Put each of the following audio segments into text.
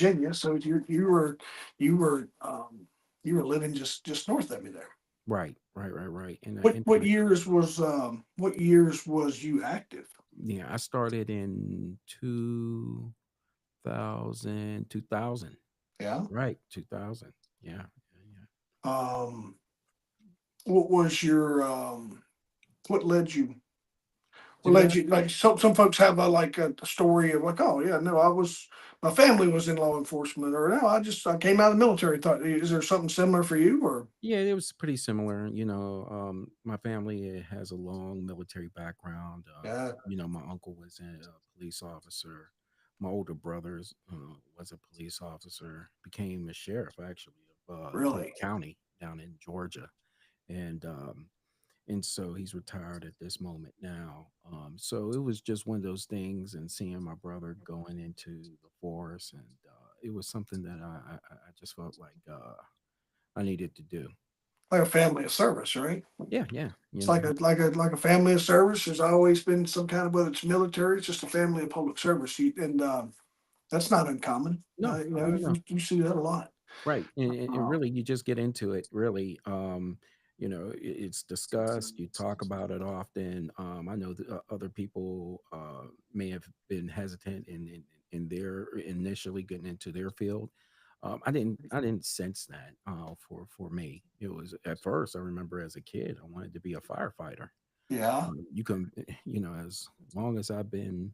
Virginia, so you were living just north of me there. Right, right, right, right. What years was you active? Yeah, I started in 2000. Yeah. Right, 2000. Yeah, yeah, Um, what was your what led you to that. like some folks have a story of like, oh yeah, no, my family was in law enforcement, or no, I came out of the military. Thought, is there something similar for you, or Yeah, it was pretty similar. My family has a long military background. yeah, My uncle was a police officer. My older brothers was a police officer. Became a sheriff actually of Polk really? County down in Georgia, and so he's retired at this moment now. So it was just one of those things, and seeing my brother going into the force, and it was something that I just felt like I needed to do. Like a family of service, right? Yeah, yeah, It's like a family of service. There's always been some kind of, whether it's military, it's just a family of public service, and that's not uncommon. no, no. You see that a lot. Right, and Uh, really, you just get into it. Really, it's discussed. You talk about it often. I know that other people may have been hesitant in their initially getting into their field. I didn't sense that for me. It was at first. I remember as a kid, I wanted to be a firefighter. yeah. You can, as long as I've been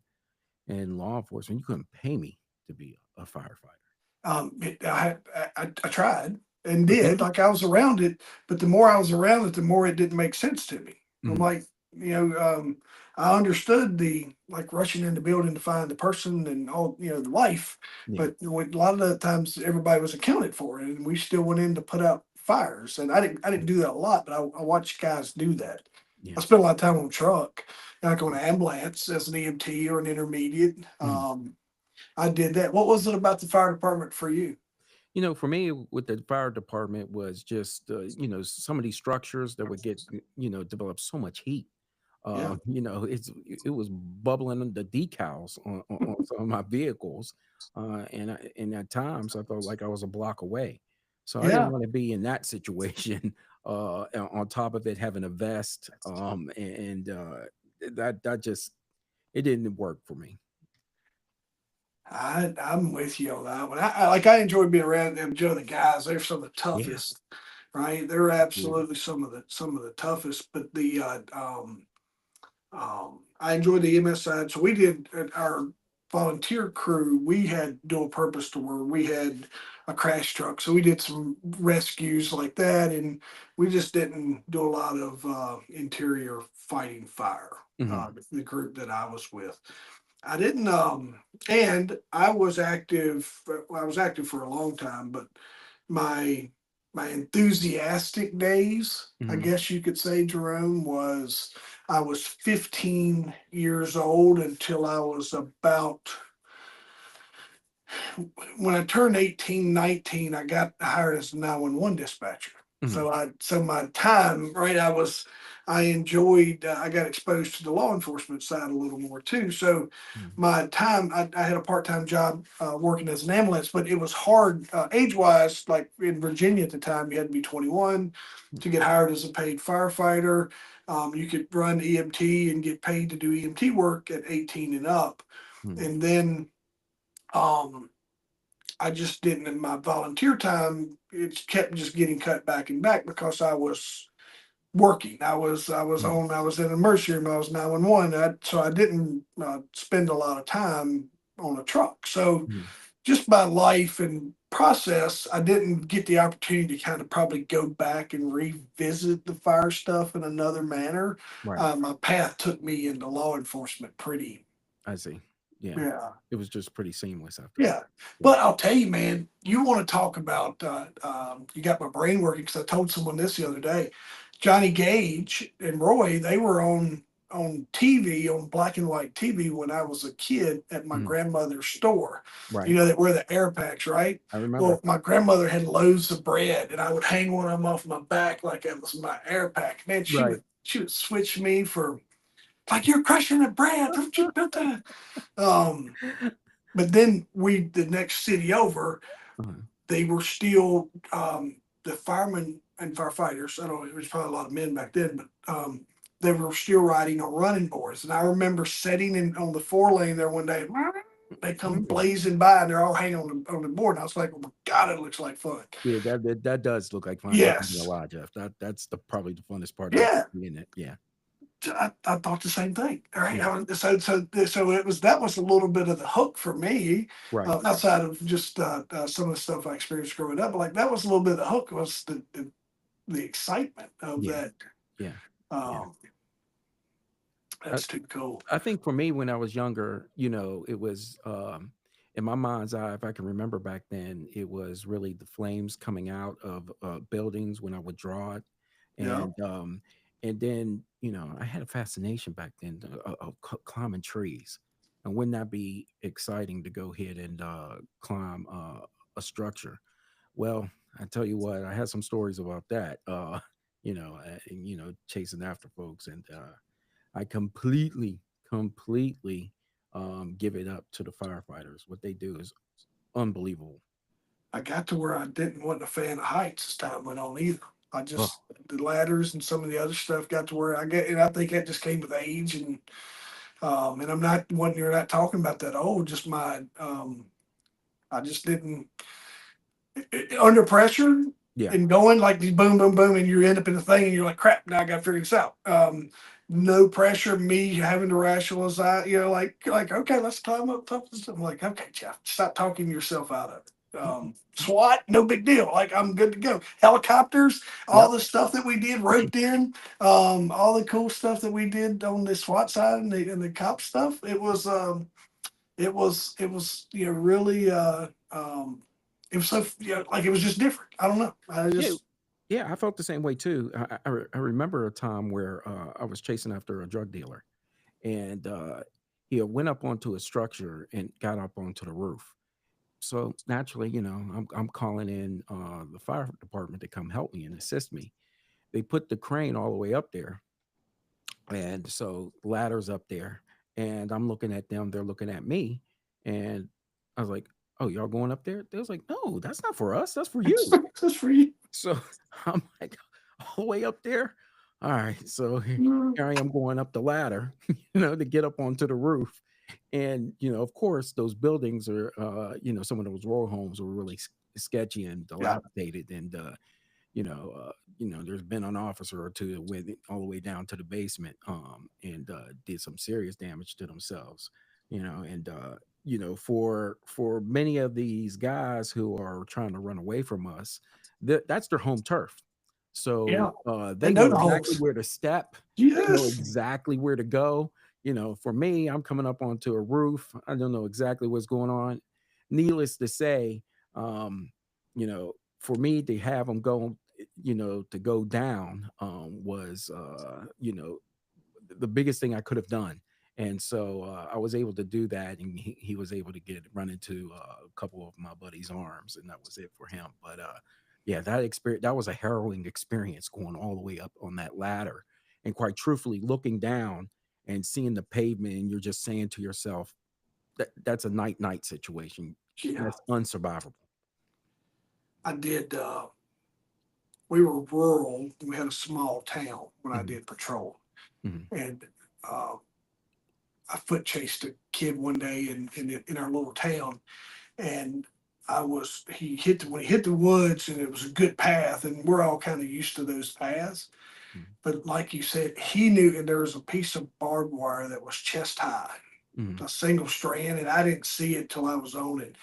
in law enforcement, you couldn't pay me to be a firefighter. I tried and But did did, you? like I was around it, but the more I was around it, the more it didn't make sense to me. I'm Mhm. like, you know, I understood the like rushing in the building to find the person and all, the life, Yeah, but a lot of the times everybody was accounted for, and we still went in to put out fires. And I didn't do that a lot, but I watched guys do that. I yeah. spent a lot of time on truck, like on an ambulance as an EMT or an intermediate. Mhm. I did that. What was it about the fire department for you? For me, with the fire department was just, some of these structures that would get, develop so much heat. Yeah. It was bubbling on the decals on some of my vehicles, and at times I felt like I was a block away. So I didn't Yeah. want to be in that situation. On top of it, having a vest, that just it didn't work for me. I'm with you on that one. I enjoy being around them Joe the guys. They're some of the Yeah, toughest, right? They're yeah. absolutely some of the toughest. But I enjoy the MS side. So we did at our volunteer crew. We had dual purpose to where we had a crash truck, so we did some rescues like that, and we just didn't do a lot of interior fighting fire. Mhm. The group that I was with. I didn't, and I was active. Well, I was active for a long time, but my my enthusiastic days, I Mhm. guess you could say, Jerome, was I was 15 years old until I was about when I turned 18, 19, I got hired as a 911 dispatcher. Mhm. So my time, right, I enjoyed, I got exposed to the law enforcement side a little more too. So Mhm. my time, I had a part-time job working as an ambulance, but it was hard age-wise. Like in Virginia at the time, you had to be 21 to get hired as a paid firefighter. You could run EMT and get paid to do EMT work at 18 and up. Mhm. And then um, I just didn't in my volunteer time. It kept just getting cut back and back because I was working. Mhm. I was in an emergency room. I was 911. So I didn't spend a lot of time on a truck. So Mhm. just by life and process, I didn't get the opportunity to kind of probably go back and revisit the fire stuff in another manner. Right. My path took me into law enforcement pretty. I see. Yeah. Yeah. It was just pretty seamless after that. Yeah, Yeah. but I'll tell you, man, you want to talk about, you got my brain working because I told someone this the other day. Johnny Gage and Roy, they were on TV, on black and white TV when I was a kid at my Mhm. grandmother's store. You Right. know that were the air packs, right? I remember. Well, my grandmother had loaves of bread, and I would hang one of them off my back like it was my air pack. Man, Right. she would switch me for like you're crushing the bread. Don't you put that? Um, but then the next city over, Uh-huh. they were still the firemen and firefighters. I don't know, there was probably a lot of men back then, but they were still riding on running boards. And I remember sitting in on the 4 lane there one day. They come Mm. blazing by and they're all hanging on the board. And I was like, oh my God, it looks like fun. Yeah, that does look like fun. I ain't gonna Yes. lie, Jeff. That's the probably the funnest part of Yeah. seeing it. Yeah. I thought the same thing. All right. Yeah. So it was, that was a little bit of the hook for me, Right. outside of just some of the stuff I experienced growing up. But like that was a little bit of the hook, was the excitement of Yeah. that. Yeah. Yeah. Um, I, that's too cool. I think for me when I was younger, it was in my mind's eye, if I can remember back then, it was really the flames coming out of buildings when I would draw it. Yeah. And then, I had a fascination back then of climbing trees. And wouldn't that be exciting to go ahead and climb a structure? Well, I tell you what, I had some stories about that. Chasing after folks, and I completely give it up to the firefighters. What they do is unbelievable. I got to where I didn't want a fan of heights as time went on either. I Oh, just, the ladders and some of the other stuff got to where I get, and I think that just came with age. And I'm not when you're not talking about that old, just my I just didn't, under pressure yeah. and going like these boom, boom, boom, and you end up in the thing and you're like, crap, now I got to figure this out. No pressure, me having to rationalize, like, okay, let's climb up top of this. I'm like, okay, Jeff, stop talking yourself out of it. SWAT, no big deal. Like, I'm good to go. Helicopters, all Yep. the stuff that we did roped in, all the cool stuff that we did on the SWAT side and the cop stuff. It was really it was so like it was just different. I don't know. I Yeah. just Yeah. I felt the same way too. I remember a time where I was chasing after a drug dealer, and he went up onto a structure and got up onto the roof. So naturally, I'm calling in the fire department to come help me and assist me. They put the crane all the way up there, and so ladders up there, and I'm looking at them, they're looking at me, and I was like, "Oh, y'all going up there?" They was like, "No, that's not for us, that's for it's you." just for you. So I'm like, all the way up there. All right, so Mm, here I am going up the ladder, to get up onto the roof. And of course, those buildings are, some of those row homes were really sketchy and yeah, dilapidated, and there's been an officer or two that went all the way down to the basement, and did some serious damage to themselves. And for many of these guys who are trying to run away from us, that's their home turf. So yeah. They they know know the exactly holes. where to step, know Yes. exactly where to go. For me, I'm coming up onto a roof. I don't know exactly what's going on. Needless to say, for me to have them go, to go down, was, the biggest thing I could have done. And so I was able to do that, and he was able to run into a couple of my buddy's arms, and that was it for him. But yeah, that was a harrowing experience, going all the way up on that ladder, and quite truthfully, looking down and seeing the pavement, and you're just saying to yourself, that's a night situation. Yeah. That's unsurvivable. I did. We were rural. We had a small town when I Hmm. did patrol, Hmm. and uh, I foot chased a kid one day in our little town, and he hit when he hit the woods, and it was a good path, and we're all kind of used to those paths. But like you said, he knew, and there was a piece of barbed wire that was chest high, Hmm. a single strand, and I didn't see it till I was on it.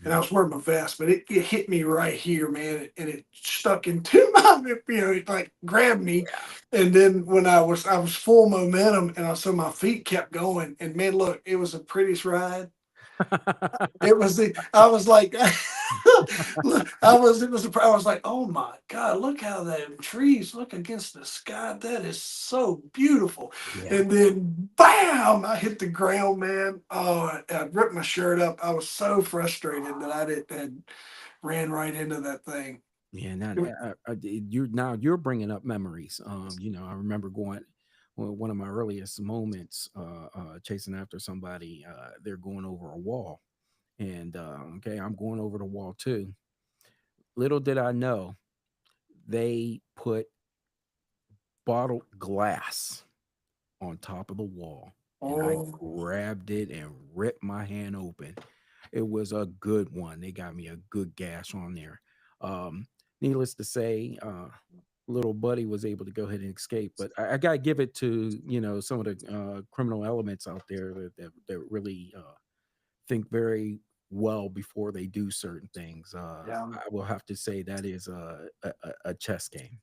And I Hmm. was wearing my vest, but it hit me right here, man, and it stuck into my, it like grabbed me. And then when I was full momentum, and so my feet kept going. And man, look, it was the prettiest ride. It was the I was like I was like, oh my God, look how the trees look against the sky. That is so beautiful. Yeah. And then bam, I hit the ground, man. Oh, I ripped my shirt up. I was so frustrated that I didn't had ran right into that thing. Yeah, now you're bringing up memories. I remember going, well, one of my earliest moments, chasing after somebody. They're going over a wall, And okay, I'm going over the wall too. Little did I know, they put bottled glass on top of the wall, and I Oh, grabbed it and ripped my hand open. It was a good one. They got me a good gash on there. Um, Needless to say, little buddy was able to go ahead and escape. But I got to give it to, some of the criminal elements out there that really think very well before they do certain things. yeah. I will have to say that is a chess game.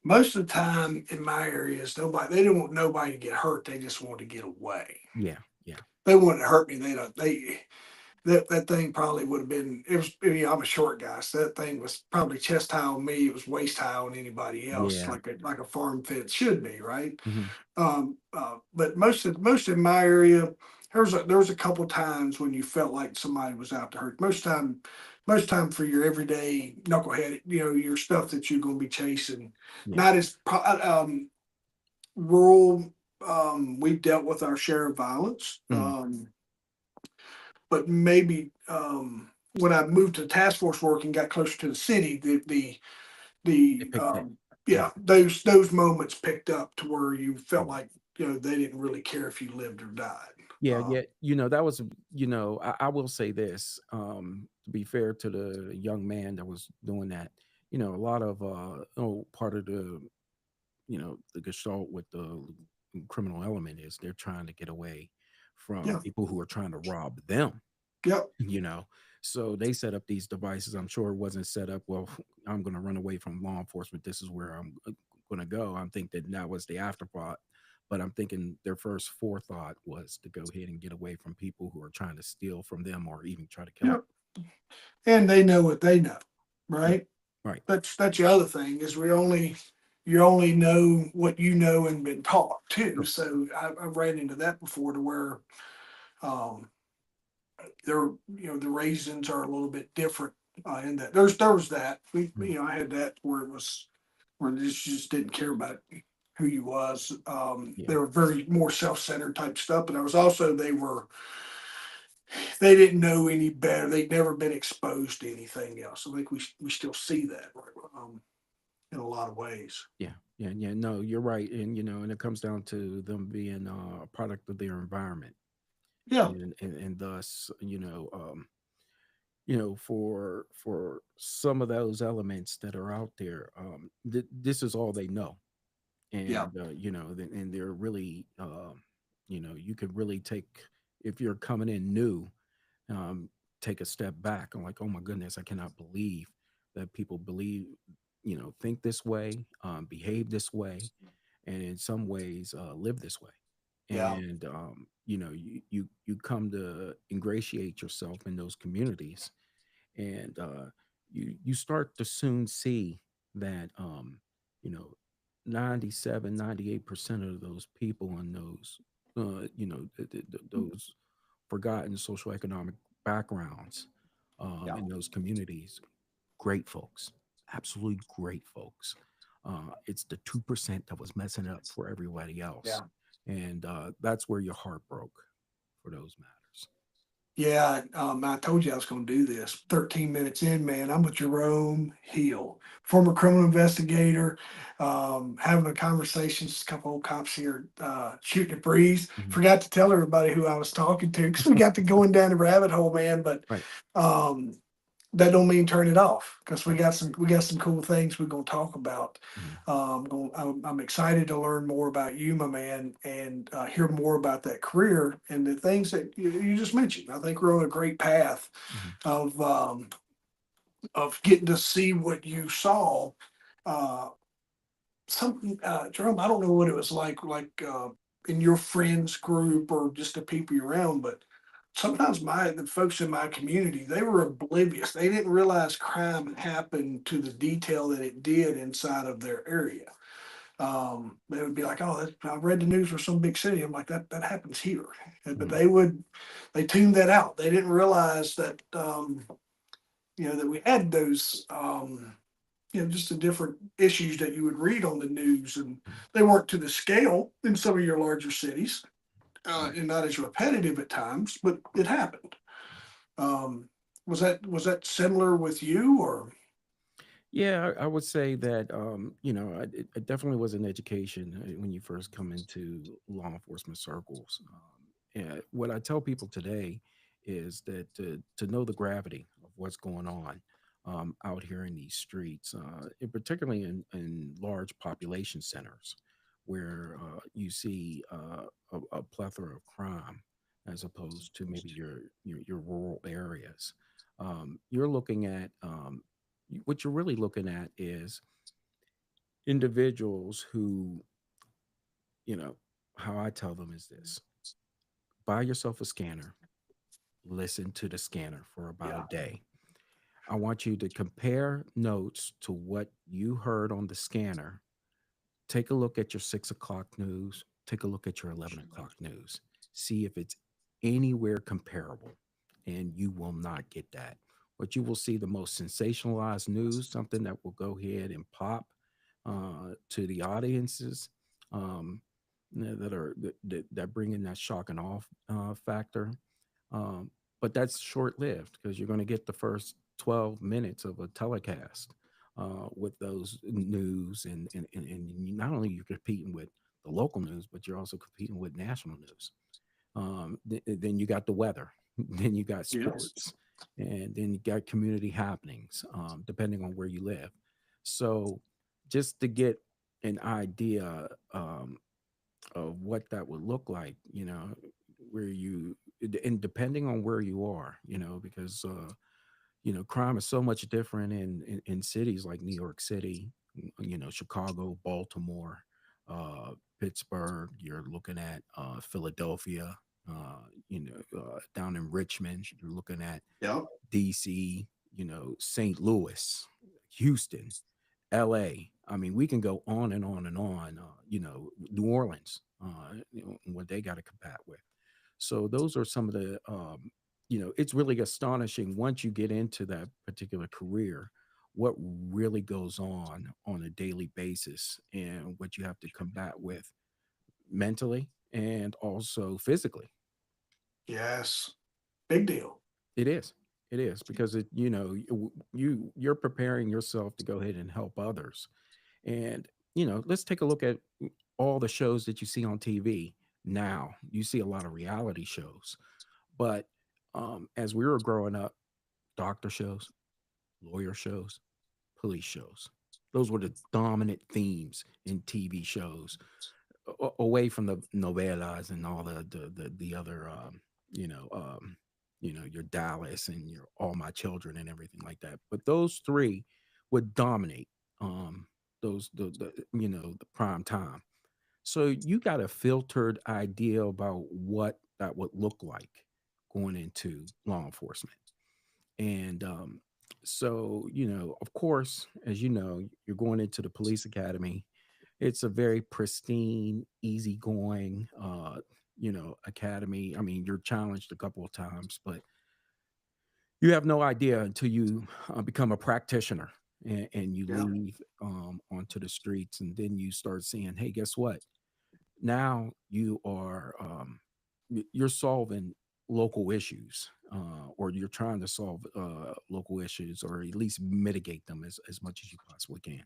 Most of the time in my areas, nobody, they didn't want nobody to get hurt. They just wanted to get away. Yeah, yeah, They wanted to hurt me. They don't, they, that thing probably would have been, it was, I'm a short guy. So that thing was probably chest high on me. It was waist high on anybody else, yeah. like a farm fence should be, right? Hmm. But most in my area, there was a couple times when you felt like somebody was out to hurt. Most time for your everyday knucklehead, your stuff that you're going to be chasing. Yeah. Not as rural. We've dealt with our share of violence, Hmm. but maybe when I moved to task force work and got closer to the city, They the picked it. Yeah. yeah, those moments picked up to where you felt Yeah. like they didn't really care if you lived or died. Yeah, yeah. That was, I will say this, to be fair to the young man that was doing that, a lot of, part of the gestalt with the criminal element is they're trying to get away from Yeah, people who are trying to rob them. yep, you know so they set up these devices. I'm sure it wasn't set up, well, I'm going to run away from law enforcement, this is where I'm going to go. I'm thinking that was the afterthought, but I'm thinking their first forethought was to go ahead and get away from people who are trying to steal from them or even try to kill them. yep. And they know what they know, Yeah, right? right. That's the other thing is you only know what you know and been taught too. Sure. So I ran into that before to where um, they're the raisins are a little bit different in that there was that we Mhm. I had that where it was where they just didn't care about who you was. Yeah. They were very more self-centered type stuff, but I was also they didn't know any better. They'd never been exposed to anything else. I think we still see that in a lot of ways. Yeah, yeah, yeah. No, you're right, and and it comes down to them being a product of their environment, Yeah, and thus, for some of those elements that are out there, this is all they know. yeah, And and they're really, you could really take, if you're coming in new, um take a step back. I'm like, oh my goodness, I cannot believe that people believe, think this way, behave this way, and in some ways live this way. yeah, And you come to ingratiate yourself in those communities, and you start to soon see that, you know 97, 98% of those people in those, those forgotten socioeconomic backgrounds, yeah, in those communities, great folks, absolutely great folks. It's the 2% that was messing up for everybody else, yeah. and that's where your heart broke for those matters. Yeah, I told you I was going to do this. 13 minutes in, man, I'm with Jerome Hill, former criminal investigator, having a conversation. Just a couple old cops here shooting a breeze. Mhm. Forgot to tell everybody who I was talking to because we got to going down the rabbit hole, man. But Right, um, that don't mean turn it off because right. we got some cool things we're going to talk about. Mhm. I'm excited to learn more about you, my man, and hear more about that career and the things that you just mentioned. I think we're on a great path Mhm. of um, of getting to see what you saw. Uh, Something, Jerome, I don't know what it was like in your friends group or just the people you're around, but sometimes the folks in my community, they were oblivious. They didn't realize crime happened to the detail that it did inside of their area. They would be like, "Oh, I read the news for some big city." I'm like, "That happens here," but Mhm. they tuned that out. They didn't realize that that we had those just the different issues that you would read on the news, and Mhm. they weren't to the scale in some of your larger cities. Mhm. and not as repetitive at times, but it happened. Um, was that similar with you, or Yeah, I would say that it definitely was an education when you first come into law enforcement circles. Yeah, what I tell people today is that to know the gravity of what's going on out here in these streets, and particularly in large population centers, where you see a plethora of crime, as opposed to maybe your rural areas. You're looking at what you're really looking at is individuals who, you know, how I tell them is this: buy yourself a scanner, listen to the scanner for about a yeah, day. I want you to compare notes to what you heard on the scanner. Take a look at your 6 o'clock news, take a look at your 11 o'clock news, see if it's anywhere comparable. And you will not get that. But you will see the most sensationalized news, something that will go ahead and pop to the audiences, um, that bring in that shock and awe factor. Um, but that's short lived because you're going to get the first 12 minutes of a telecast with those news, and not only you're competing with the local news, but you're also competing with national news. Then you got the weather, then you got yes, sports, and then you got community happenings, depending on where you live. So just to get an idea of what that would look like, where you and depending on where you are, because crime is so much different in cities like New York City, Chicago, Baltimore, Pittsburgh. You're looking at Philadelphia, down in Richmond. You're looking at yeah, DC, St. Louis, Houston, LA. I mean, we can go on and on and on. New Orleans, what they got to combat with. So those are some of the, it's really astonishing once you get into that particular career, what really goes on a daily basis and what you have to combat with mentally and also physically. yes, big deal. It is. It is because you're preparing yourself to go ahead and help others. And let's take a look at all the shows that you see on TV now. You see a lot of reality shows, but as we were growing up, doctor shows, lawyer shows, police shows. Those were the dominant themes in TV shows, away from the novelas and all the other, your Dallas and your All My Children and everything like that. But those three would dominate um, those the prime time. So you got a filtered idea about what that would look like going into law enforcement. And so, of course, as you know, you're going into the police academy. It's a very pristine, easygoing, academy. I mean, you're challenged a couple of times, but you have no idea until you become a practitioner and you Yeah, leave onto the streets, and then you start seeing, hey, guess what? Now you are you're solving local issues, or you're trying to solve local issues, or at least mitigate them as much as you possibly can.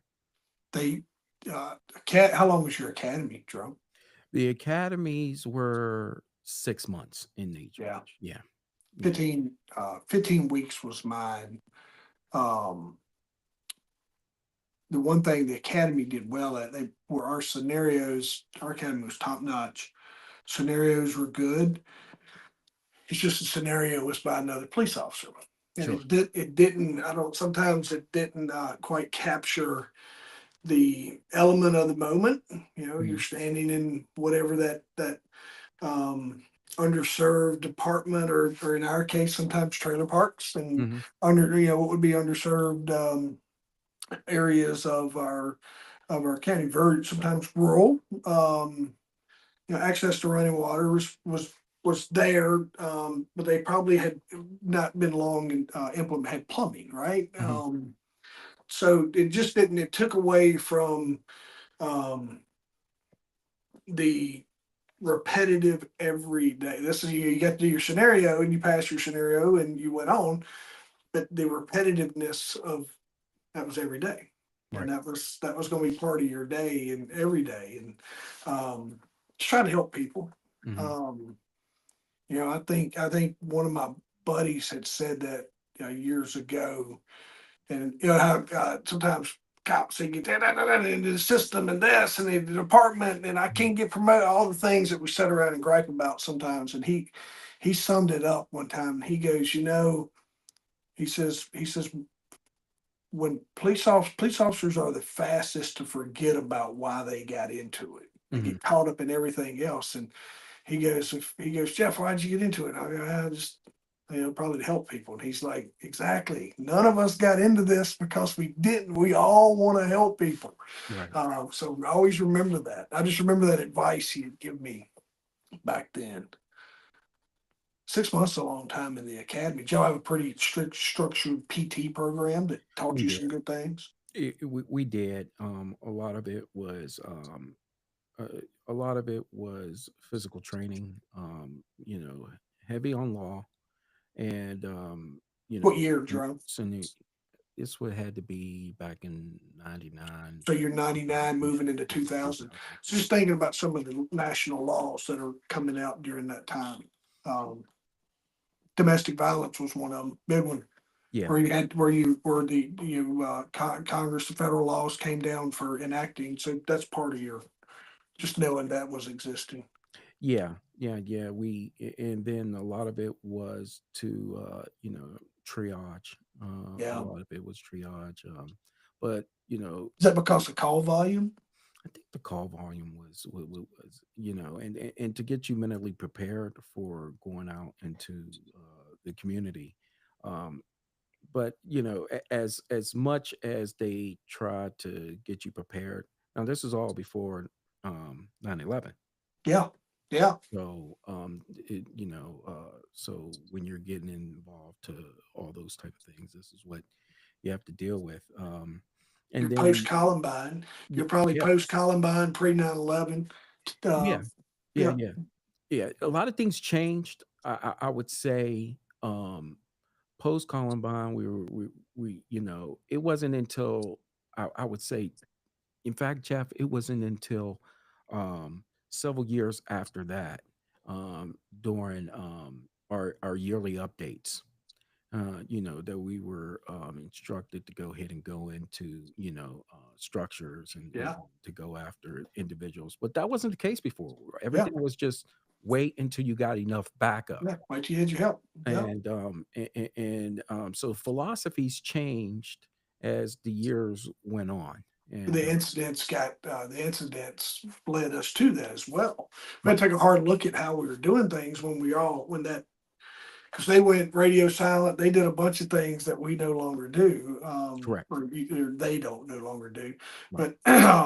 they cat. How long was your academy, Jerome? The academies were 6 months in nature. Yeah, Yeah. Yeah. 15 weeks was mine. Um, the one thing the academy did well at, they were our scenarios. Our academy was top notch. Scenarios were good. It's just a scenario was by another police officer, and Sure. it didn't. I don't. Sometimes it didn't quite capture the element of the moment. You're Hmm. standing in whatever that um, underserved department, or in our case, sometimes trailer parks, and Hmm. what would be underserved areas of our county, very sometimes rural. Access to running water was there, but they probably had not been long and implement had plumbing, right? Hmm. So it just didn't. It took away from um, the repetitive every day. This is you get to do your scenario and you pass your scenario and you went on, but the repetitiveness of that was every day. And Right. that was going to be part of your day and every day, and just trying to help people. Hmm. Um, I think one of my buddies had said that years ago, and how sometimes cops say get that into the system and this and the department, and I can't get promoted. All the things that we sit around and gripe about sometimes, and he summed it up one time. He goes, he says when police officers are the fastest to forget about why they got into it. They Hmm. get caught up in everything else. And he goes, Jeff, why'd you get into it? I just, probably to help people. And he's like, exactly. None of us got into this because we didn't. We all want to help people. Right. So I always remember that. I just remember that advice he had given me back then. 6 months is a long time in the academy. Joe, have a pretty strict structured PT program that taught We you did. some good things. We did. A lot of it was uh, a lot of it was physical training. Heavy on law, and What year, Jerome? sending. This would had to be back in '99, So you're 99 moving into 2000. 2000. So just thinking about some of the national laws that are coming out during that time. Um, Domestic violence was one of them, big one, Yeah, where the Congress, the federal laws came down for enacting. So that's part of your just knowing that was existing. yeah. And then a lot of it was to triage. A Yeah. lot of it was triage. But Is that because of call volume? I think the call volume was and to get you mentally prepared for going out into the community. Um, but as much as they try to get you prepared, now this is all before 9/11. Yeah. Yeah. So so when you're getting involved to all those type of things, this is what you have to deal with. And You're post then Columbine. y- You're probably yeah, post Columbine, pre 9/11. yeah, Uh, yeah, yeah. yeah, yeah. A lot of things changed. I would say post Columbine, we it wasn't until I would say, in fact, Jeff, it wasn't until several years after that, during our yearly updates, that we were instructed to go ahead and go into, structures and Yeah. to go after individuals. But that wasn't the case before. Yeah. Everything was just wait until you got enough backup. Yeah. Wait till you had your help. Yeah. So philosophies changed as the years went on. And The incidents led us to that as well. We had right, to take a hard look at how we were doing things when that because they went radio silent. They did a bunch of things that we no longer do, correct, or they don't no longer do. right, But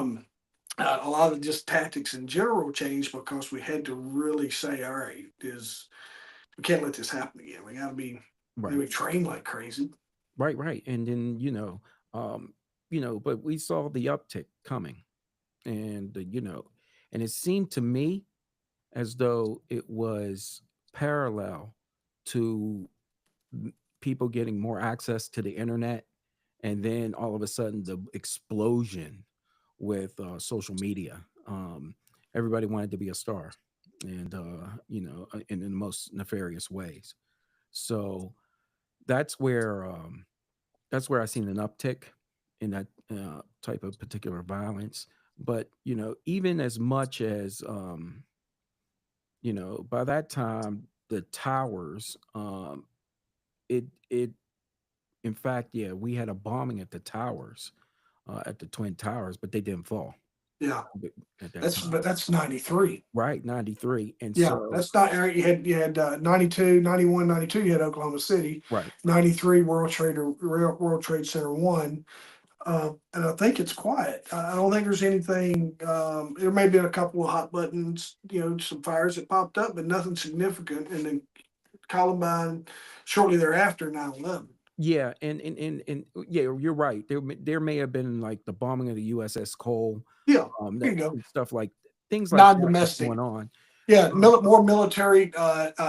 a lot of just tactics in general changed because we had to really say, all right, we can't let this happen again. We got to be right. we train like crazy. Right, right. And then, but we saw the uptick coming, and and it seemed to me as though it was parallel to people getting more access to the internet, and then all of a sudden the explosion with social media. Everybody wanted to be a star, and in the most nefarious ways. So that's where I seen an uptick in that type of particular violence. But even as much as by that time the towers, it in fact, yeah, we had a bombing at the towers, at the twin towers, but they didn't fall Yeah, b- at that time. but that's 93. Right, 93, and Yeah, so that's not right. You had 92, 91, 92. You had Oklahoma City, right, 93 World Trade Center one. And I think it's quiet. I don't think there's anything. There may be a couple of hot buttons, some fires that popped up, but nothing significant. And then Columbine shortly thereafter, 9/11. yeah, and yeah, you're right. There may have been like the bombing of the USS Cole, Yeah, here that you go. and stuff like things like that was Non-domestic. going on. Yeah, Um, more military,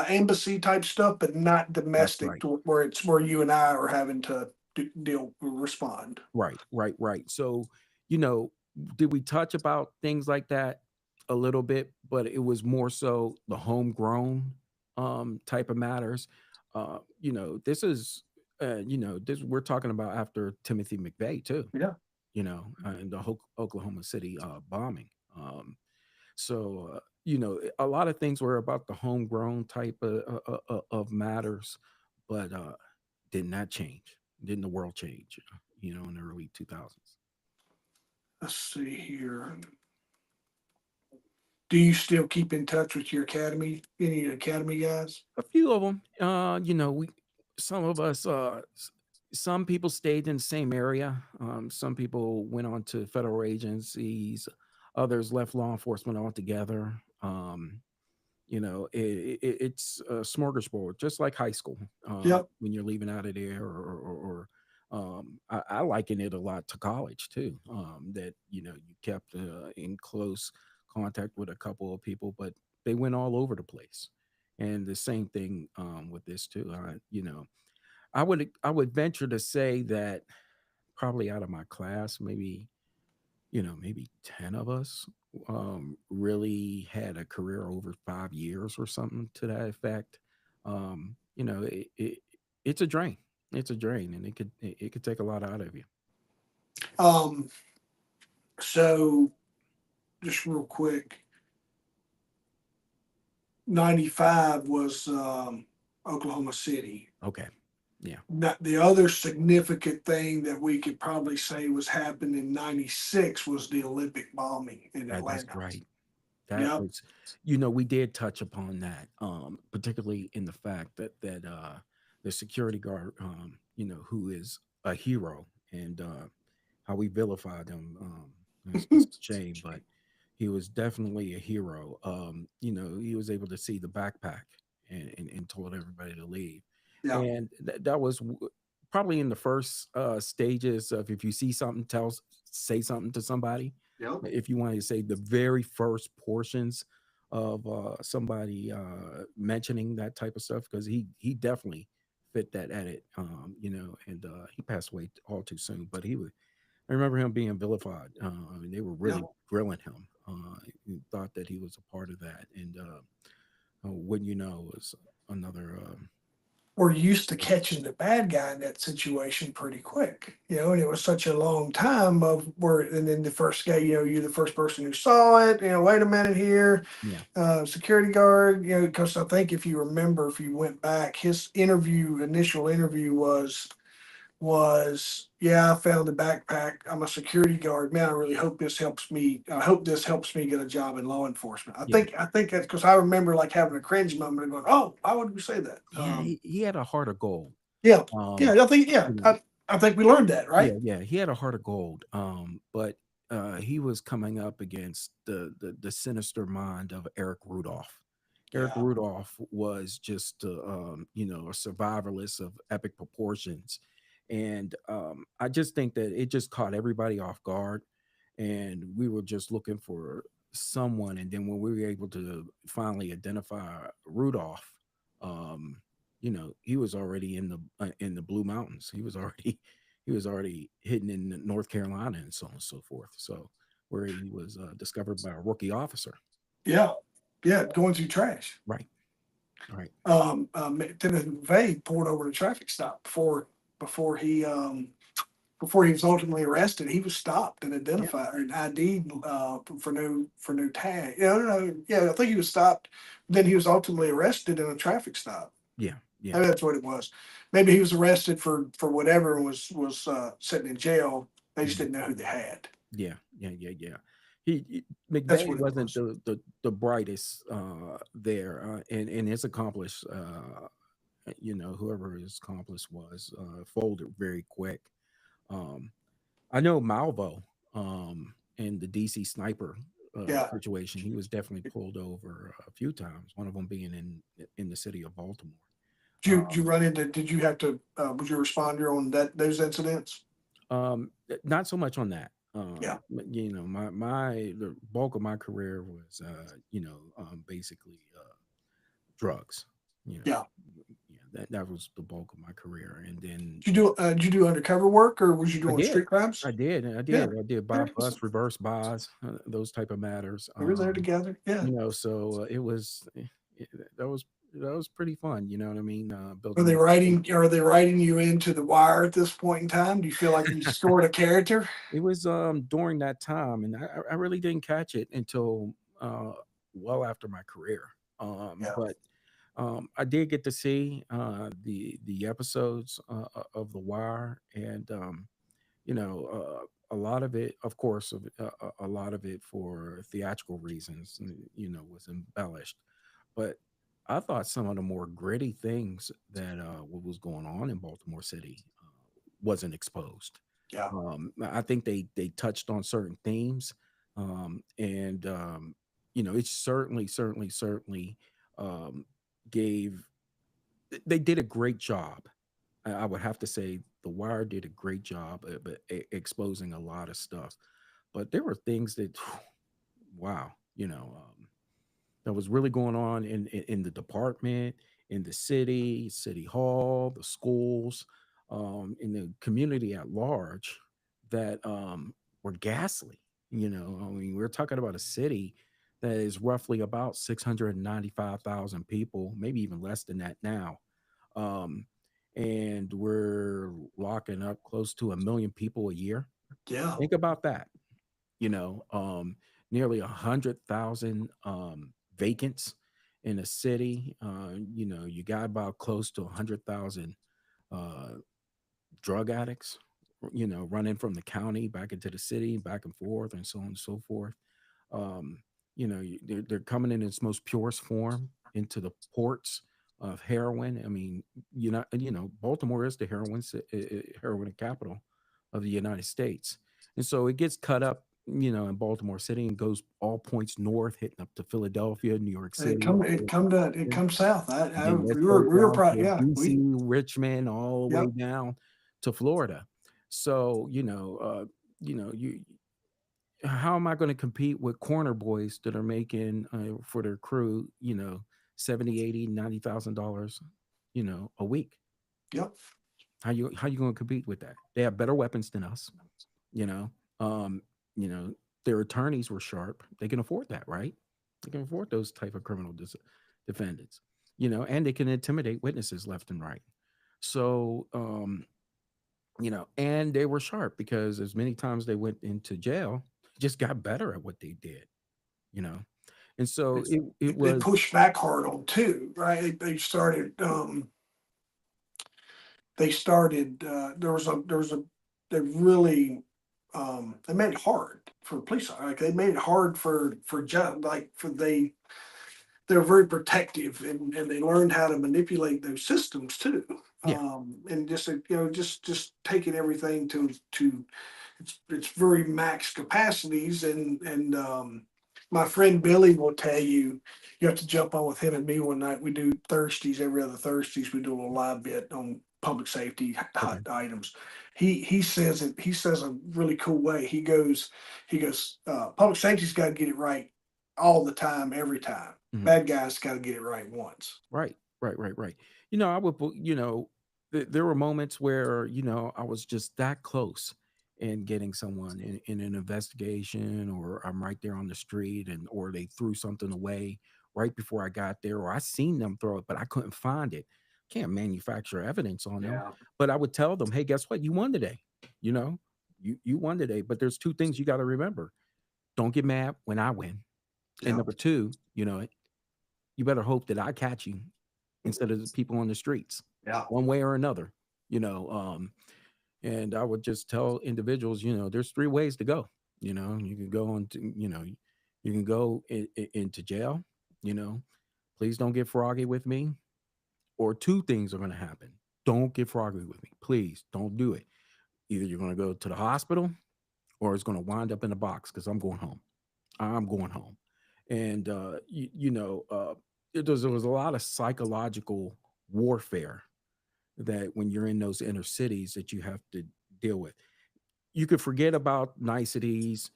embassy type stuff, but not that's domestic right. to where it's where you and I are having to respond. Right, right, right. So, you know, did we touch about things like that a little bit, but it was more so the homegrown type of matters. This is this we're talking about after Timothy McVeigh too, Yeah. and the Oklahoma City bombing. A lot of things were about the homegrown type of matters, but did not change. Didn't the world change? In the early 2000s. Let's see here. Do you still keep in touch with your academy, any academy guys? A few of them, we some of us, some people stayed in the same area. Some people went on to federal agencies. Others left law enforcement altogether. It's a smorgasbord, just like high school. Yep. When you're leaving out of there, or I liken it a lot to college too. That you kept in close contact with a couple of people, but they went all over the place. And the same thing with this too. I would venture to say that probably out of my class, maybe 10 of us really had a career over 5 years or something to that effect. It's a drain. It's a drain, and it could take a lot out of you. Um, so just real quick, 95 was Oklahoma City. Okay. Yeah, Not, the other significant thing that we could probably say was happening in 96 was the Olympic bombing in that's Atlanta. right. That Yep. was, we did touch upon that, particularly in the fact that the security guard, who is a hero, and how we vilified him. It's a shame, but he was definitely a hero. He was able to see the backpack and told everybody to leave. Yeah. And that was probably in the first stages of, if you see something, say something to somebody. Yep. If you wanted to say the very first portions of somebody mentioning that type of stuff, because he definitely fit that edit, and he passed away all too soon. But I remember him being vilified. And they were Yep. really grilling him. He thought that he was a part of that, and wouldn't you know, it was another. We're used to catching the bad guy in that situation pretty quick, and it was such a long time of where, and then the first guy, you're the first person who saw it, wait a minute here, Yeah, security guard, because I think if you remember, if you went back, his initial interview was, yeah, I found the backpack. I'm a security guard. Man, I really hope this helps me. I hope this helps me get a job in law enforcement. I yeah, think I think that's because I remember like having a cringe moment and going, oh, why would we say that? yeah. He had a heart of gold. Yeah, Um, yeah, I think yeah, you know, I think we learned that, yeah, right? yeah. He had a heart of gold. But he was coming up against the sinister mind of Eric Rudolph. Eric Yeah, Rudolph was just a survivalist of epic proportions, and I just think that it just caught everybody off guard, and we were just looking for someone. And then when we were able to finally identify Rudolph, um, he was already in the Blue Mountains. He was already hidden in North Carolina, and so on and so forth. So where he was discovered by a rookie officer. yeah, yeah, going through trash. Right. Right. Timothy McVeigh pulled over the traffic stop before he before he was ultimately arrested. He was stopped and Yeah. identified and ID'd for no tag. No, yeah, I think he was stopped. Then he was ultimately arrested in a traffic stop. Yeah. Yeah. Maybe that's what it was. Maybe he was arrested for whatever and was sitting in jail. They just Mhm. didn't know who they had. Yeah. Yeah. Yeah. Yeah. He That's McVeigh what it wasn't was. the brightest there, and his accomplice, whoever his accomplice was, folded very quick. Um, I know Malvo, in the DC sniper Yeah. situation, he was definitely pulled over a few times. One of them being in the city of Baltimore. Did you run into? Did you have to? Was you a responder on that those incidents? Not so much on that. Yeah, The bulk of my career was basically drugs. You know, yeah. yeah, that was the bulk of my career, and then Did you do undercover work or was you I doing did. street crimes? I Yeah, did buy there it is. bus, reverse buys, those type of matters. We were there together. Yeah. So it was it, that was pretty fun. You know what I mean? Are Building. they writing? Are they writing you into the wire at this point in time? Do you feel like you scored a character? It was during that time, and I really didn't catch it until well after my career. Yeah, But I did get to see the episodes of The Wire, and a lot of it, of course, a lot of it for theatrical reasons, was embellished. But I thought some of the more gritty things that what was going on in Baltimore City wasn't exposed. yeah, I think they touched on certain themes, and it certainly um, gave. They did a great job. I would have to say The Wire did a great job of exposing a lot of stuff, but there were things that, wow, that was really going on in the department, in the city hall, the schools, in the community at large that were ghastly. I mean, we're talking about a city that is roughly about 695,000 people, maybe even less than that now. Um, and we're locking up close to 1 million people a year. yeah, Think about that. you know, um, Nearly 100,000 vacants in a city. You got about close to 100,000 uh, drug addicts, running from the county back into the city, back and forth, and so on and so forth. Um, they're coming in its most purest form into the ports of heroin. I mean, Baltimore is the heroin capital of the United States, and so it gets cut up, in Baltimore City and goes all points north, hitting up to Philadelphia, New York City, all the way to it Boston. comes south. And then it goes We were down proud. to Yeah, DC, we Richmond, all the way yep, down to Florida. So, you how am I going to compete with corner boys that are making for their crew, 70, 80, $90,000, a week? yep, How you going to compete with that? They have better weapons than us, you know. Um, you know, their attorneys were sharp. They can afford that, right? They can afford those type of criminal defendants, and they can intimidate witnesses left and right. So, and they were sharp because as many times they went into jail, just got better at what they did, you know. And so it's, it they was, pushed back hard on too, right? They started. They started. There was a. They really. They made it hard for police. Like they made it hard for like for they're very protective and they learned how to manipulate those systems too. yeah, And just just taking everything to it's very max capacities and my friend Billy will tell you you have to jump on with him and me one night. We do Thursdays every other Thursdays. We do a little live bit on public safety hot okay, items. He says a really cool way. He goes public safety's got to get it right all the time, every time. mhm. Bad guys got to get it right once. Right, right. I would, there were moments where I was just that close in getting someone in an investigation, or I'm right there on the street, and or they threw something away right before I got there, or I seen them throw it, but I couldn't find it. Can't manufacture evidence on them, Yeah. but I would tell them, "Hey, guess what? You won today. You know, you won today." But there's two things you got to remember: don't get mad when I win, and Yeah. number two, you better hope that I catch you instead of the people on the streets, Yeah. one way or another. You know, and I would just tell individuals, there's three ways to go. You can go on to, you can go into jail. You know, please don't get froggy with me. Or two things are going to happen. Don't get froggy with me. Please don't do it. Either you're going to go to the hospital, or it's going to wind up in a box because I'm going home. I'm going home. And there was a lot of psychological warfare that when you're in those inner cities that you have to deal with. you could forget about niceties.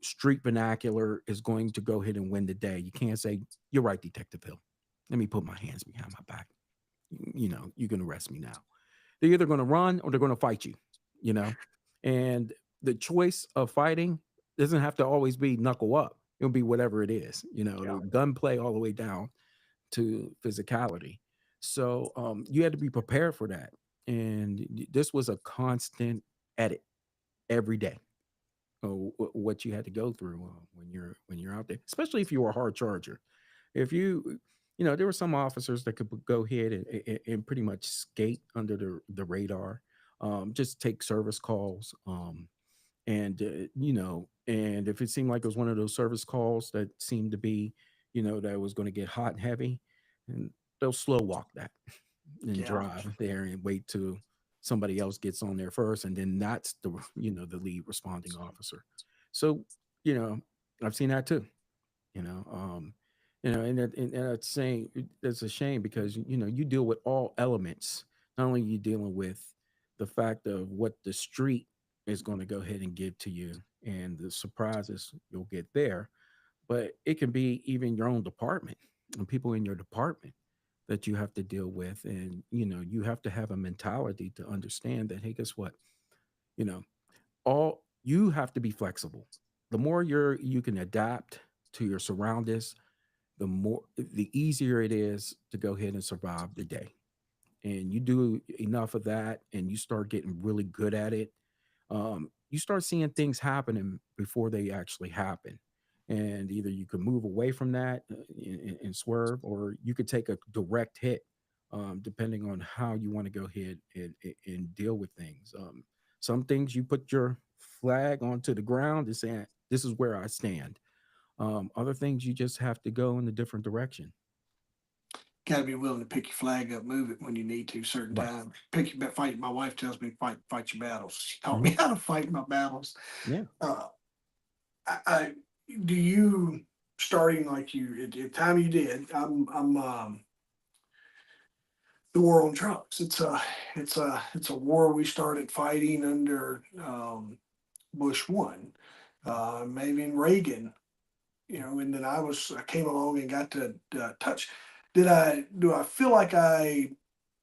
Street vernacular is going to go ahead and win the day. You can't say, "You're right, Detective Hill. Let me put my hands behind my back. You can arrest me now." They're either going to run or they're going to fight you, you know? And the choice of fighting doesn't have to always be knuckle up. It'll be whatever it is, Yeah. the gunplay all the way down to physicality. So you had to be prepared for that. And this was a constant edit every day. What you had to go through when you're out there, especially if you were a hard charger. If there were some officers that could go ahead and pretty much skate under the radar, just take service calls, and if it seemed like it was one of those service calls that seemed to be, that was going to get hot and heavy, and they'll slow walk that and Yeah. drive there and wait till somebody else gets on there first, and then that's the lead responding officer. So, you know, I've seen that too. You know, and that's saying it's a shame because you deal with all elements. Not only you dealing with the fact of what the street is going to go ahead and give to you and the surprises you'll get there, but it can be even your own department and people in your department that you have to deal with. And you have to have a mentality to understand that, hey, guess what, you know all you have to be flexible. The more you can adapt to your surroundings, the easier it is to go ahead and survive the day. And you do enough of that and you start getting really good at it, you start seeing things happening before they actually happen. And either you can move away from that and swerve, or you could take a direct hit, depending on how you want to go ahead and deal with things. Some things you put your flag onto the ground and saying, "This is where I stand." Other things you just have to go in a different direction. Got to be willing to pick your flag up, move it when you need to. Certain Right. times, pick your fight. My wife tells me fight your battles. She taught Hmm. me how to fight my battles. Yeah. Uh, I do you starting like you at the time you did. I'm the war on drugs. It's a war we started fighting under Bush one, maybe in Reagan. And then I came along and got to touch. Do I feel like I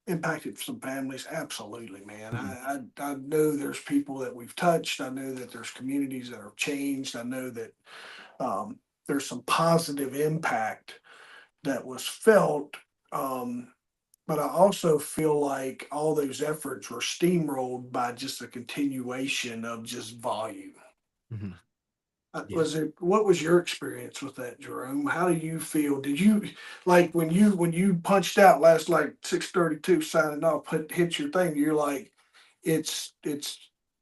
impacted some families? Absolutely, man. Hmm. I know there's people that we've touched. I know that there's communities that have changed. I know that there's some positive impact that was felt. Um, but I also feel like all those efforts were steamrolled by just a continuation of just volume. Hmm. Yeah. Was it? What was your experience with that, Jerome? How do you feel? Did you like when you punched out last like 6:32 signing off, hit your thing? You're like, it's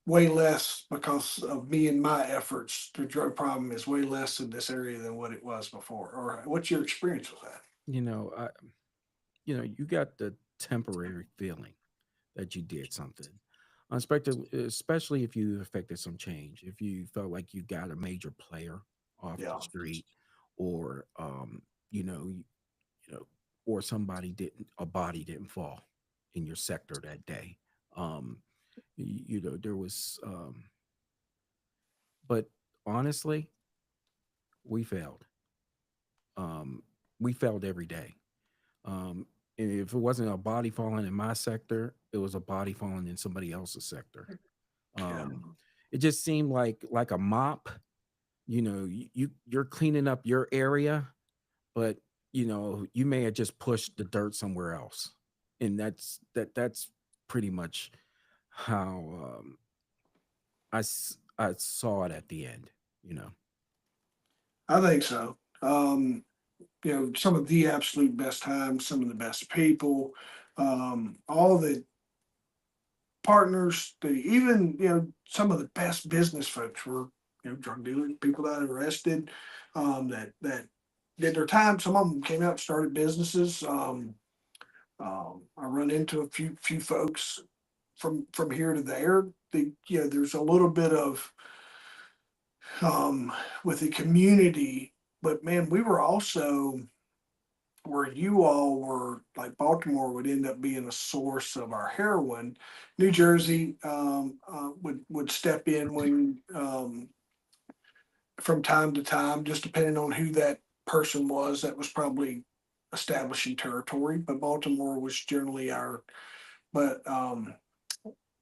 way less because of me and my efforts. The drug problem is way less in this area than what it was before. Or what's your experience with that? You know, I, you got the temporary feeling that you did something unexpected, especially if you affected some change. If you felt like you got a major player off the Yeah, street, or you know, you, you know, or a body didn't fall in your sector that day. Um, there was, but honestly, we failed. Um, we failed every day. Um, and if it wasn't a body falling in my sector, it was a body falling in somebody else's sector. yeah. Um, it just seemed like a mop. You're cleaning up your area, but you may have just pushed the dirt somewhere else, and that's pretty much how I saw it at the end. You know. I think so. Some of the absolute best times, some of the best people, all the partners, even some of the best business folks were drug dealers, people that are arrested, that did their time. Some of them came out and started businesses. I run into a few folks from here to there. There's a little bit of um, with the community, but man, we were also where you all were, like Baltimore would end up being a source of our heroin. New Jersey would step in when from time to time, just depending on who that person was. That was probably establishing territory, but Baltimore was generally our. But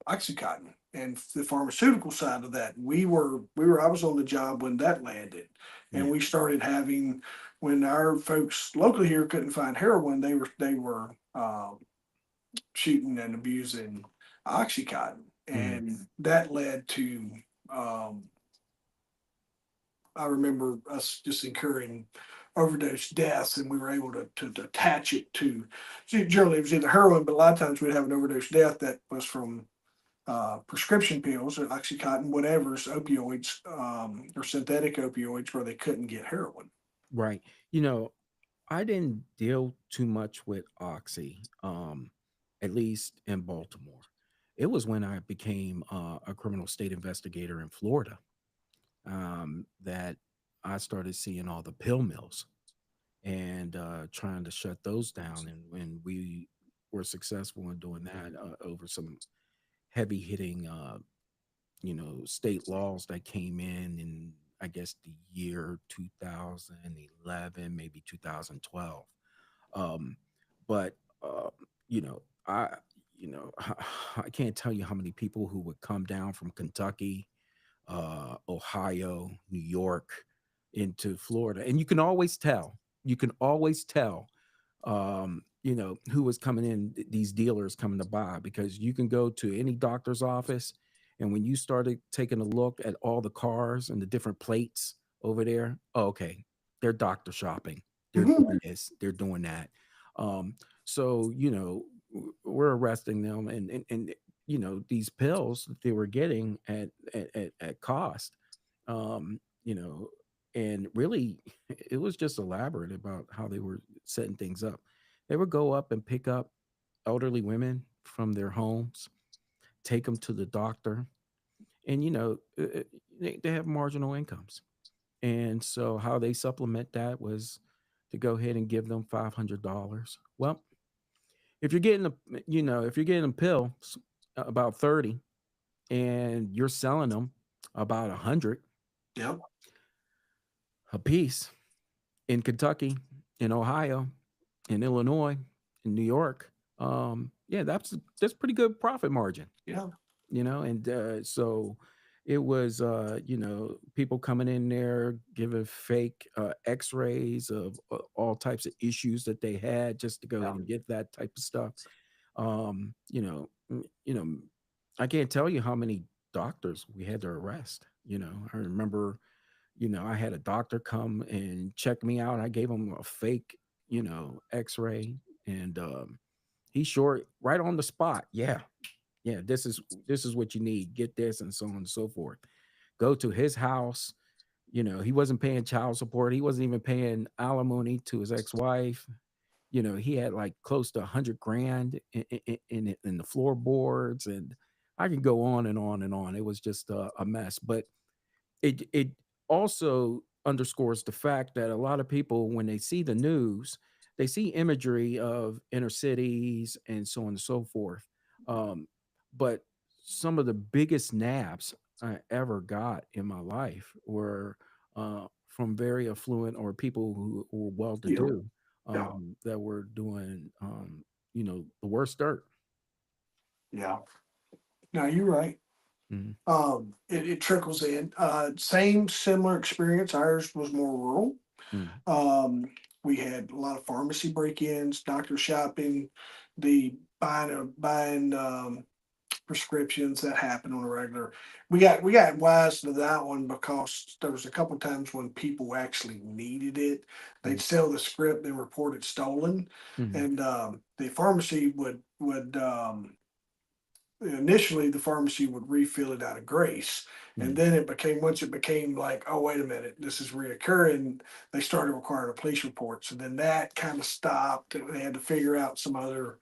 Oxycontin and the pharmaceutical side of that. I was on the job when that landed, and Yeah. we started having when our folks locally here couldn't find heroin, they were shooting and abusing Oxycontin, Mm-hmm. and that led to. Um, I remember us just incurring overdose deaths, and we were able to attach it to. See, generally, it was either heroin, but a lot of times we'd have an overdose death that was from prescription pills or Oxycontin, whatever's opioids or synthetic opioids where they couldn't get heroin. Right. You know, I didn't deal too much with Oxy, at least in Baltimore. It was when I became a criminal state investigator in Florida that I started seeing all the pill mills and trying to shut those down. And when we were successful in doing that over some heavy hitting, state laws that came in, I guess, the year 2011, maybe 2012. Um, but uh, you know, I I can't tell you how many people who would come down from Kentucky, Ohio, New York, into Florida, and you can always tell. You can always tell, who was coming in. These dealers coming to buy because you can go to any doctor's office, and when you started taking a look at all the cars and the different plates over there, oh, okay, they're doctor shopping. They're Mhm. doing this. They're doing that. Um, so we're arresting them, and these pills that they were getting at cost, um, you know, and really it was just elaborate about how they were setting things up. They would go up and pick up elderly women from their homes, take them to the doctor, and they have marginal incomes. And so how they supplement that was to go ahead and give them $500. Well, if you're getting if you're getting a pill about 30 and you're selling them about 100 Yep. a piece in Kentucky, in Ohio, in Illinois, in New York, yeah, that's pretty good profit margin, Yeah. and so it was people coming in there giving fake x-rays of all types of issues that they had just to go ahead Yeah. and get that type of stuff. You know, I can't tell you how many doctors we had to arrest. I remember, I had a doctor come and check me out. I gave him a fake, x-ray, and he short right on the spot. Yeah, yeah, this is what you need. Get this, and so on and so forth. Go to his house. He wasn't paying child support. He wasn't even paying alimony to his ex-wife. He had like close to 100 grand in the floorboards, and I can go on and on and on. It was just a mess. But it also underscores the fact that a lot of people, when they see the news, they see imagery of inner cities and so on and so forth. Um, but some of the biggest naps I ever got in my life were from very affluent or people who were Yeah. well-to-do, Yeah. that were doing the worst dirt. Yeah. No, you're right. Mhm, It trickles in. Same similar experience. Ours was more rural. mhm, Um, we had a lot of pharmacy break-ins, doctor shopping, the buying prescriptions that happen on a regular. We got wise to that one because there was a couple times when people actually needed it. mhm, They'd sell the script, then report it stolen, mhm, and the pharmacy would initially the pharmacy would refill it out of grace, and mhm, then it became once it became like, oh wait a minute, this is reoccurring, they started requiring a police report, so then that kind of stopped and they had to figure out some other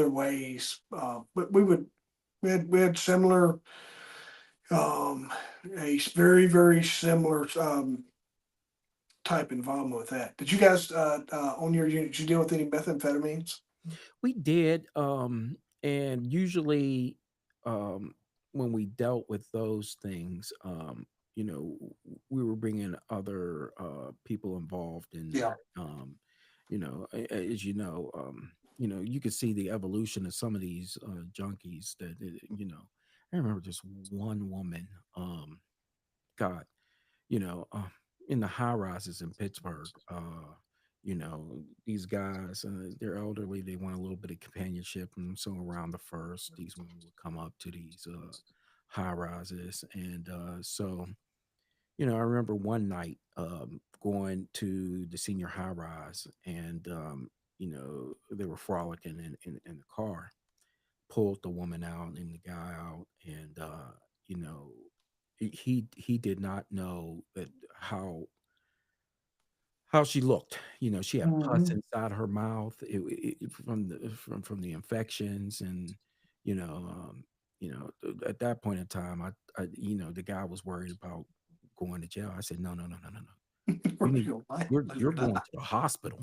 ways, but we had similar, um a very similar, type involvement with that. Did you guys on your unit? Did you deal with any methamphetamines? We did, and usually, um, when we dealt with those things, you know, we were bringing other people involved in Yeah. that. You know, you could see the evolution of some of these junkies. I remember just one woman. God, you know, in the high rises in Pittsburgh, these guys, they're elderly, they want a little bit of companionship. And so around the first, these women would come up to these high rises. I remember one night going to the senior high rise and, they were frolicking in the car, pulled the woman out and the guy out. And, you know, he did not know that how she looked. She had pus Hmm. inside her mouth from the infections. And you know, at that point in time, the guy was worried about going to jail. I said, no, no, no, no, no, no. You need You'll live you're or going die. to the hospital.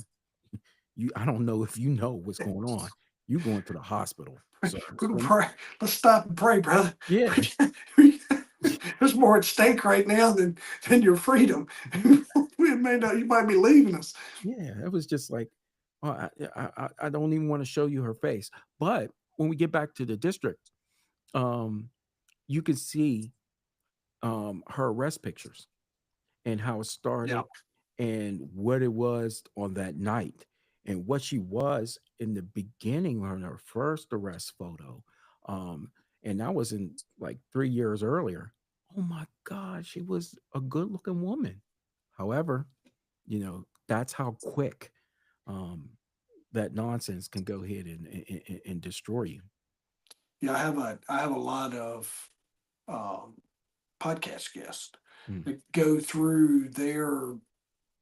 I don't know if you know what's going on. You're going to the hospital, sir. Go to So pray. Let's stop and pray, brother. yeah, There's more at stake right now than your freedom. We may not, you might be leaving us. yeah, it was just like, oh, I don't even want to show you her face. But when we get back to the district, um, you can see her arrest pictures and how it Yeah. started and what it was on that night and what she was in the beginning on her first arrest photo. Um, and that was in like 3 years earlier. Oh my God, she was a good looking woman. However, that's how quick um, that nonsense can go ahead and destroy you. Yeah, I have a lot of um, podcast guests Mm, that go through their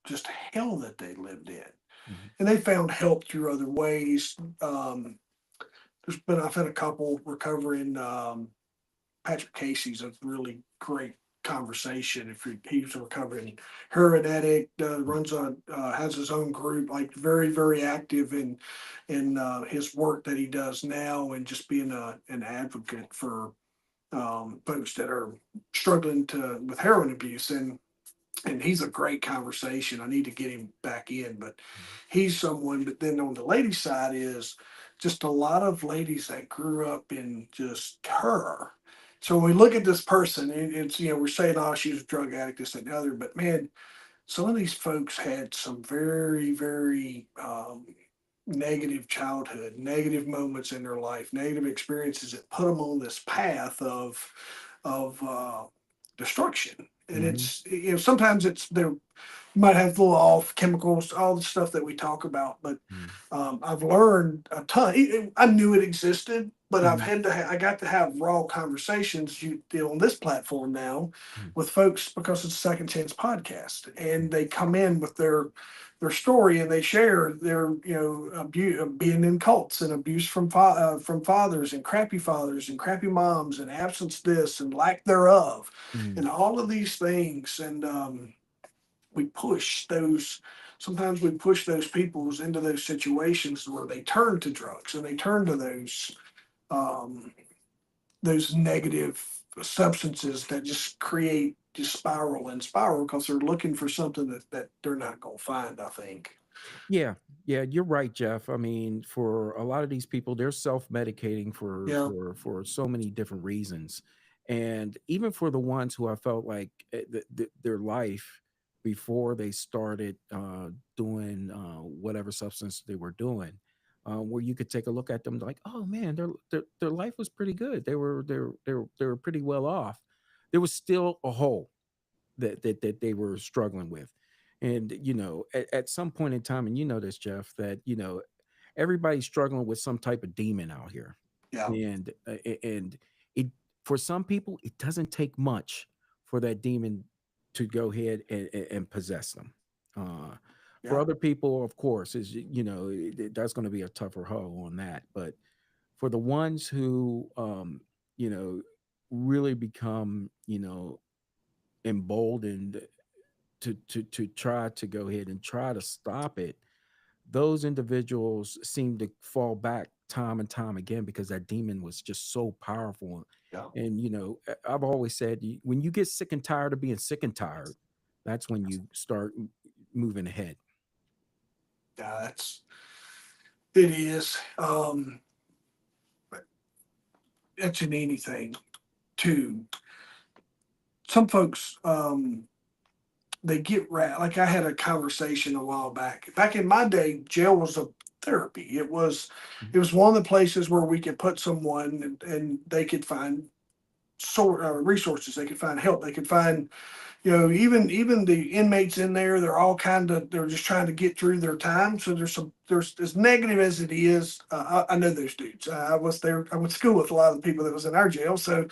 just hell that they lived in, mhm, and they found help through other ways. I've had a couple recovering. Patrick Casey's a really great conversation. If he's a recovering heroin addict, mm, runs on has his own group, like very very active in his work that he does now, and just being an advocate for folks that are struggling to with heroin abuse. And he's a great conversation. I need to get him back in, but mm, he's someone. But then on the ladies' side is just a lot of ladies that grew up in just terror. So when we look at this person, it's we're saying, oh, she's a drug addict, this and the other, but man, some of these folks had some very very negative childhood, negative moments in their life, negative experiences that put them on this path of destruction. And mhm, it's sometimes it's they're might have little off chemicals, all the stuff that we talk about. But mm, I've learned a ton. I knew it existed, but mhm, I got to have raw conversations on this platform now mm, with folks because it's a Second Chance podcast, mm, and they come in with their story and they share their abuse, being in cults and abuse from fathers and crappy moms and absence this and lack thereof mm. and all of these things. And we push those sometimes we push those peoples into those situations where they turn to drugs and they turn to um, those negative substances that just create just spiral and spiral because they're looking for something that they're not going to find, I think. Yeah, yeah, you're right, Jeff. I mean, for a lot of these people, they're self-medicating for Yeah. for so many different reasons, and even for the ones who I felt like their life before they started doing whatever substance they were doing, where you could take a look at them like, oh man, their life was pretty good. They were pretty well off. There was still a hole that they were struggling with. And at some point in time, and you know this, Jeff, that everybody's struggling with some type of demon out here. Yeah. And it for some people, it doesn't take much for that demon to go ahead and possess them. For Yeah. other people, of course, that's going to be a tougher hoe on that. But for the ones who you know really become emboldened to try to go ahead and try to stop it, those individuals seem to fall back time and time again because that demon was just so powerful. Yeah. And I've always said, when you get sick and tired of being sick and tired, that's when you start moving ahead. Yeah, it is. It's in anything too. Some folks, they get like I had a conversation a while back. Back in my day, jail was a therapy. Mhm. It was one of the places where we could put someone and they could find resources. They could find help. They could find, even the inmates in there. They're all they're just trying to get through their time. So there's as negative as it is. I know those dudes. I was there. I went to school with a lot of the people that was in our jail. So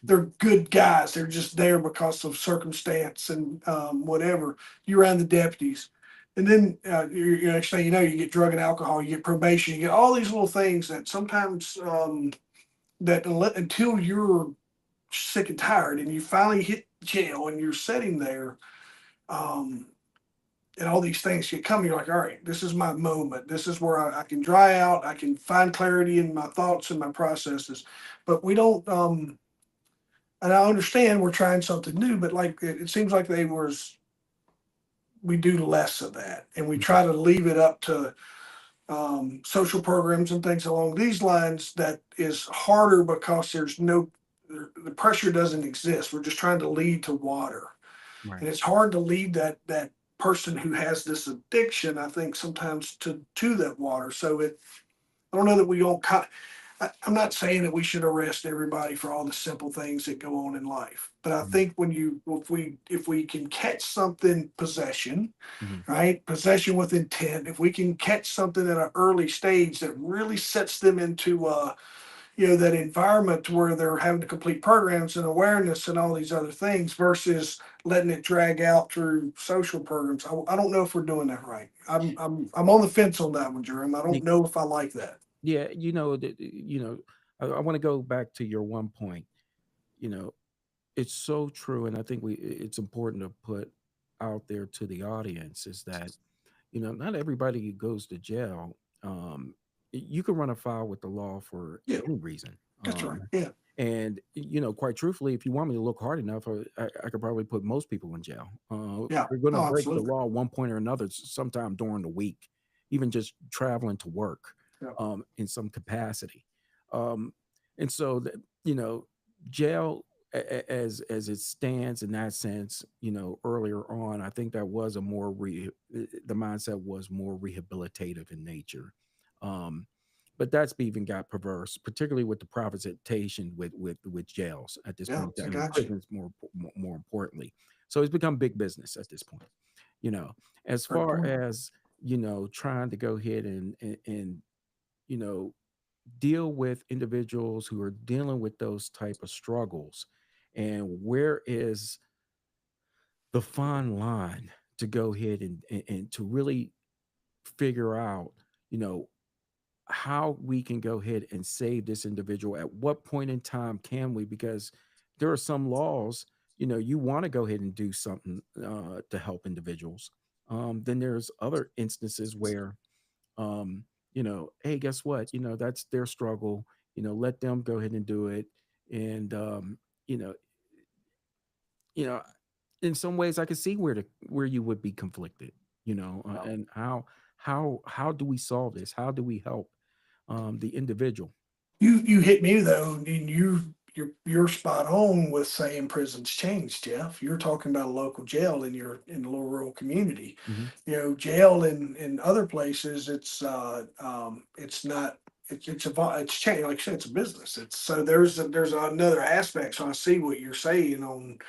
they're good guys. They're just there because of circumstance and whatever. You ran the deputies. And then next thing you know, you get drug and alcohol, you get probation, you get all these little things that sometimes until you're sick and tired and you finally hit jail and you're sitting there, um, and all these things get coming, you're like, all right, this is my moment. This is where I can dry out. I can find clarity in my thoughts and my processes. But we don't. And I understand we're trying something new, but like it seems like we do less of that, and we Mhm. try to leave it up to social programs and things along these lines. That is harder because the pressure doesn't exist. We're just trying to lead to water, and Right. it's hard to lead that person who has this addiction. I think sometimes to that water. So I don't know that we don't. I'm not saying that we should arrest everybody for all the simple things that go on in life, but I Mhm. think if we can catch something, possession, Mhm. right, possession with intent, if we can catch something at an early stage that really sets them into that environment where they're having to complete programs and awareness and all these other things versus letting it drag out through social programs. I don't know if we're doing that right. I'm on the fence on that one, Jerome. I don't know if I like that. Yeah, I want to go back to your one point. You know, it's so true, and I think it's important to put out there to the audience is that not everybody who goes to jail. You can run afoul with the law for Yeah, any reason. that's right. Yeah, And quite truthfully, if you want me to look hard enough, I could probably put most people in jail. yeah. They're going to Oh, break the absolutely. law at one point or another, sometime during the week, even just traveling to work, Yeah. in some capacity. Um, and so, jail, as it stands in that sense, earlier on, I think that was the mindset was more rehabilitative in nature. Um, but that's even got perverse, particularly with the privatization with jails at this Yeah, point, I and got you. prisons more importantly. So it's become big business at this point. You know, as Great far point. as trying to go ahead and you know deal with individuals who are dealing with those type of struggles, and where is the fine line to go ahead and to really figure out, you know, how we can go ahead and save this individual. At what point in time can we? Because there are some laws, you want to go ahead and do something to help individuals. Then there's other instances where, hey, guess what? That's their struggle. Let them go ahead and do it. And you know, you know, in some ways, I can see where you would be conflicted. Well, And how do we solve this? How do we help the individual? you hit me though, and you're spot on with saying prisons change, Jeff. You're talking about a local jail in a little rural community. Mhm. Jail in other places, it's not. It's changed. Like I said, it's a business. It's so there's another aspect. So I see what you're saying on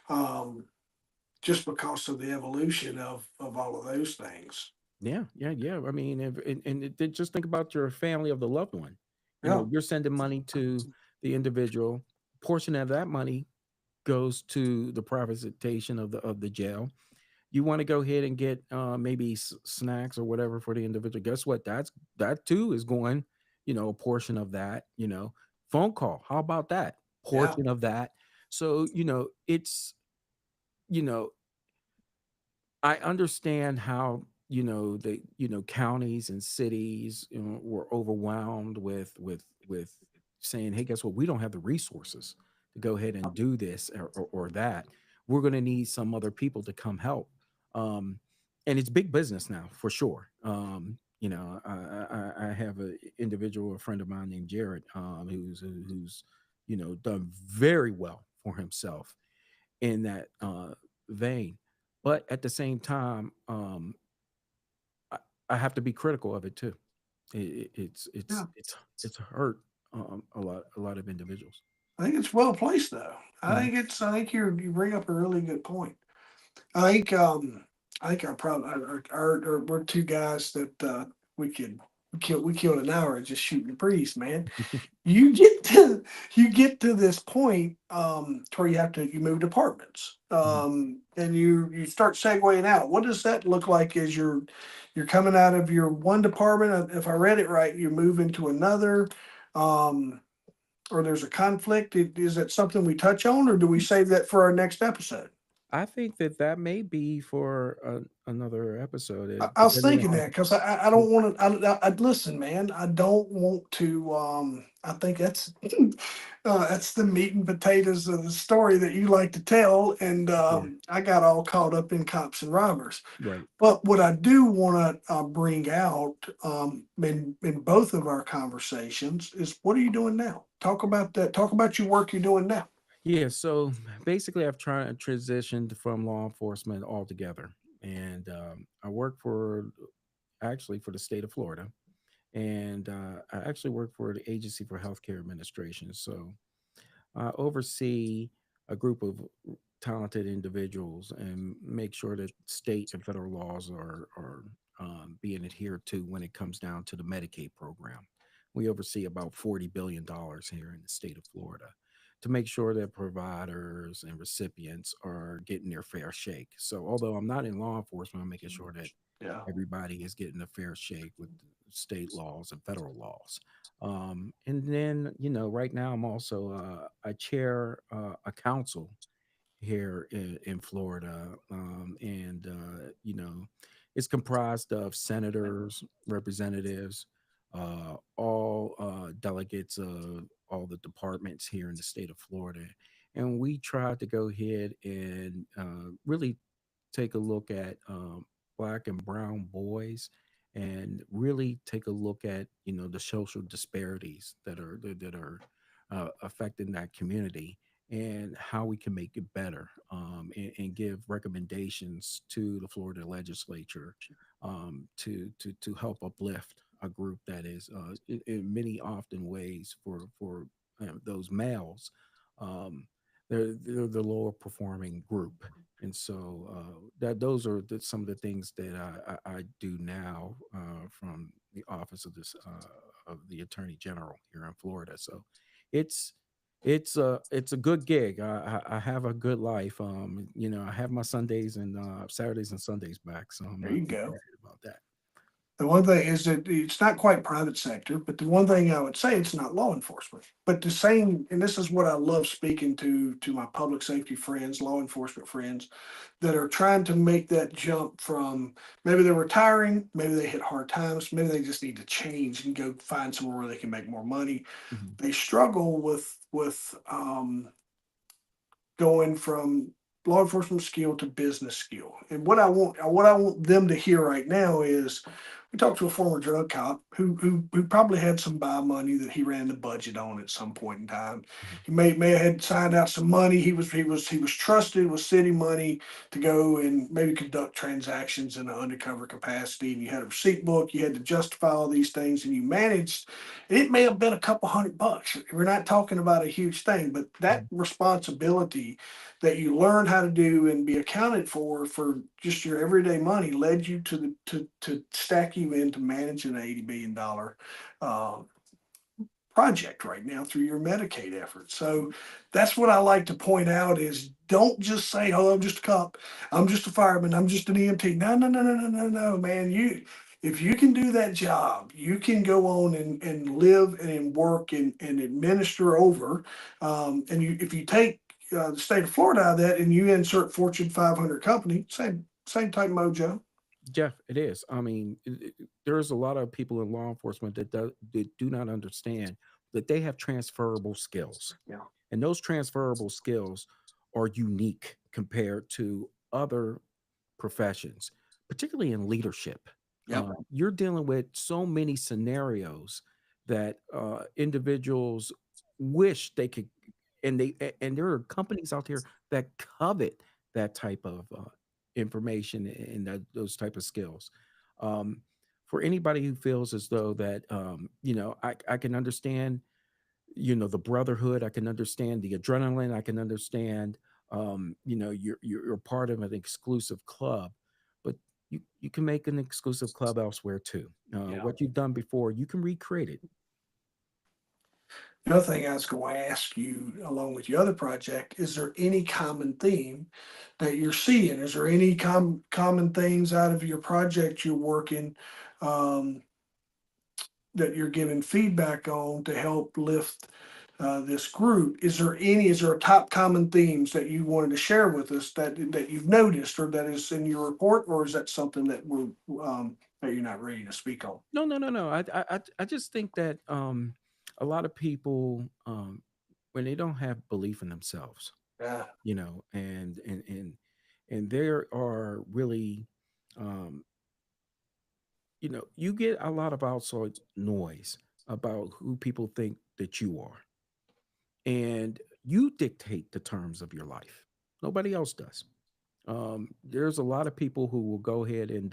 um, just because of the evolution of all of those things. Yeah, yeah, yeah. I mean, just think about your family of the loved one. Yeah, You're sending money to the individual. Portion of that money goes to the privatization of the jail. You want to go ahead and get maybe snacks or whatever for the individual. Guess what? That too is going. A portion of that. Phone call. How about that? yeah, Portion of that. So it's you know I understand how, the, counties and cities, were overwhelmed with saying, "Hey, guess what? We don't have the resources to go ahead and do this or that. We're going to need some other people to come help." Um, and it's big business now for sure. I have an individual, a friend of mine named Jared, who's done very well for himself in that vein. But at the same time, I, I have to be critical of it too. Yeah, It's hurt a lot of individuals. I think it's well placed though. Mhm. I think you bring up a really good point. I think I think our problem we're two guys that we could we killed an hour just shooting the breeze, man. You get to you get to this point to where you move departments Mhm. and you start segueing out. What does that look like as you're coming out of your one department? If I read it right, you move into another. Um, or there's a conflict. Is that something we touch on, or do we save that for our next episode? I think that may be for another episode, I was depending thinking on. that because I don't want to. I listen, man. I don't want to. I think that's the meat and potatoes of the story that you like to tell, and Yeah, I got all caught up in cops and robbers. right. But what I do want to bring out in both of our conversations is what are you doing now? Talk about that. Talk about your work you're doing now. Yeah, so basically, I've tried transitioned from law enforcement altogether, and I work for actually for the state of Florida, and I actually work for the Agency for Healthcare Administration. So oversee a group of talented individuals and make sure that state and federal laws are being adhered to when it comes down to the Medicaid program. We oversee about $40 billion here in the state of Florida to make sure that providers and recipients are getting their fair shake. So, although I'm not in law enforcement, I'm making sure that Yeah. everybody is getting a fair shake with state laws and federal laws. And then, right now I'm also I chair a council here in Florida, and it's comprised of senators, representatives, all delegates of all the departments here in the state of Florida, and we try to go ahead and really take a look at black and brown boys and really take a look at the social disparities that are affecting that community and how we can make it better, and give recommendations to the Florida legislature, to help uplift a group that is in many often ways for those males, um, they're the lower performing group. And so that those are some of the things that I do now, from the office of the Attorney General here in Florida. So it's it's a good gig. I have a good life. I have my Sundays and Saturdays and Sundays back, so I'm There not you too go. bad about that. The one thing is that it's not quite private sector, but the one thing I would say it's not law enforcement. But the same, and this is what I love speaking to my public safety friends, law enforcement friends that are trying to make that jump from maybe they're retiring, maybe they hit hard times, maybe they just need to change and go find somewhere where they can make more money. Mhm. They struggle with going from law enforcement skill to business skill. And what I want them to hear right now is we talked to a former drug cop who probably had some buy money that he ran the budget on at some point in time. Mhm. He may have had signed out some money. He was trusted with city money to go and maybe conduct transactions in an undercover capacity. And you had a receipt book, you had to justify all these things, and you managed. It may have been a couple $100. We're not talking about a huge thing, but that Mhm. responsibility that you learn how to do and be accounted for just your everyday money led you to stack you into managing an $80 billion uh, project right now through your Medicaid efforts. So that's what I like to point out is don't just say, "Oh, I'm just a cop, I'm just a fireman, I'm just an EMT." No, no, no, no, no, no, no, man. If you can do that job, you can go on and live and work and administer over. And if you take the state of Florida out of that and you insert Fortune 500 company, same Same type mojo. Jeff, it is. I mean, there's a lot of people in law enforcement that do not understand that they have transferable skills, Yeah. and those transferable skills are unique compared to other professions, particularly in leadership. Yep. You're dealing with so many scenarios that individuals wish they could, and there are companies out there that covet that type of information and those type of skills. Um, for anybody who feels as though that I can understand, the brotherhood, I can understand the adrenaline, I can understand, you're part of an exclusive club, but you can make an exclusive club elsewhere too. Yeah. What you've done before, you can recreate it. The other thing I was going to ask you, along with your other project, is there any common theme that you're seeing? Is there any common things out of your project you're working um, that you're giving feedback on to help lift this group? Is there any? Is there a top common themes that you wanted to share with us that you've noticed or that is in your report, or is that something that you're not ready to speak on? No, no, no, no. I just think that a lot of people, when they don't have belief in themselves, Yeah. and there are really, um, you get a lot of outside noise about who people think that you are, and you dictate the terms of your life. Nobody else does. There's a lot of people who will go ahead and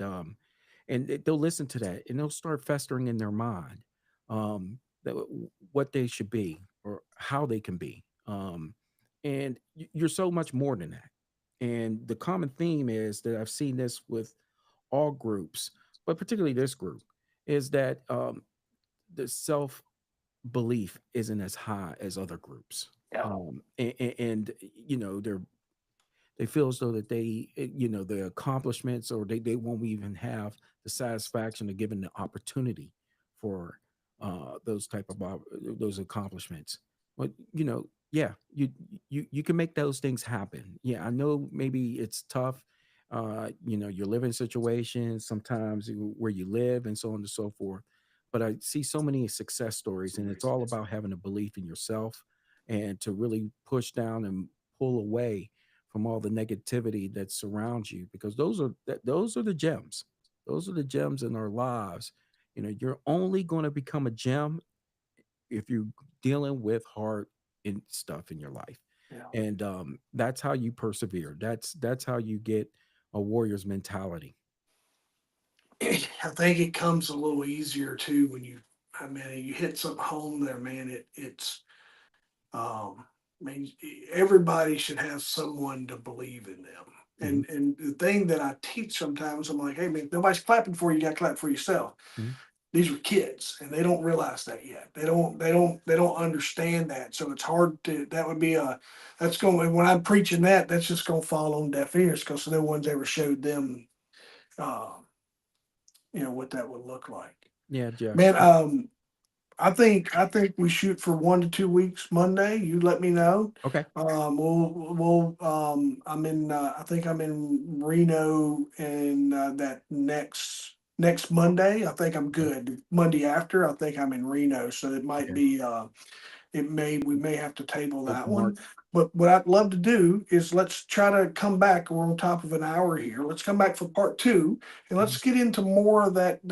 they'll listen to that and they'll start festering in their mind, what they should be or how they can be. And you're so much more than that. And the common theme is that I've seen this with all groups, but particularly this group, is that the self belief isn't as high as other groups. Yeah. And they feel as though that the accomplishments, or they won't even have the satisfaction of giving the opportunity for those type of those accomplishments. But yeah, you can make those things happen. Yeah, I know maybe it's tough. Your living situations sometimes where you live and so on and so forth. But I see so many success stories, and it's all about having a belief in yourself and to really push down and pull away from all the negativity that surrounds you, because those are the gems. Those are the gems in our lives. You're only going to become a gem if you're dealing with hard stuff in your life. Yeah. And that's how you persevere. That's how you get a warrior's mentality. I think it comes a little easier too when I mean, you hit something home there, man. Um, I mean, everybody should have someone to believe in them. Hmm. And the thing that I teach sometimes, I'm like, hey man, nobody's clapping for you. You got to clap for yourself. Hmm. These are kids, and they don't realize that yet. They don't understand that. So it's hard to. That would be a. That's going. When I'm preaching that, that's just going to fall on deaf ears because no one's ever showed them. Uh, what that would look like. Yeah, Jeff. Man, I think we shoot for 1 to 2 weeks. Monday, you let me know. Okay. I'm in. I think I'm in Reno, and that next Monday. I think I'm Okay. good. Monday after, I think I'm in Reno, so it might Okay. be. We may have to table that Bookmark. one. But what I'd love to do is let's try to come back. We're on top of an hour here. Let's come back for part two, and let's Mhm. get into more of that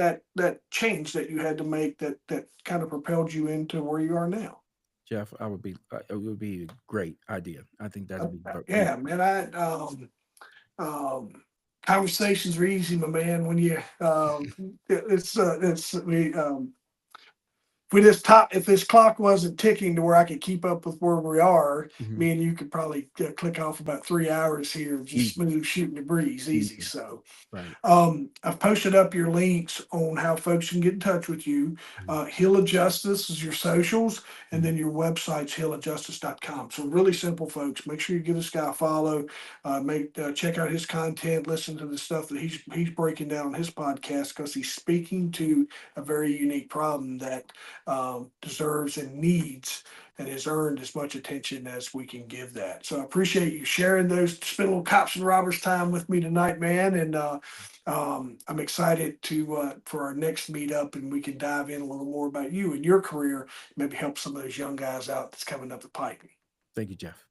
change that you had to make that kind of propelled you into where you are now. Jeff, it would be a great idea. I think that'd be Yeah, man. Um, Conversations are easy, my man. When you it's we if this clock wasn't ticking to where I could keep up with where we are, Mhm. me and you could probably click off about 3 hours here, just Easy, smooth shooting the breeze, easy. easy. So Right. I've posted up your links on how folks can get in touch with you. Mhm. Hill of Justice is your socials, and Mhm. then your website's hillofjustice.com. So really simple, folks. Make sure you give this guy a follow. Check out his content. Listen to the stuff that he's breaking down on his podcast because he's speaking to a very unique problem that deserves and needs and has earned as much attention as we can give that. So I appreciate you sharing those, spend a little cops and robbers time with me tonight, man. And I'm excited to for our next meetup, and we can dive in a little more about you and your career, maybe help some of those young guys out that's coming up the pike. Thank you, Jeff.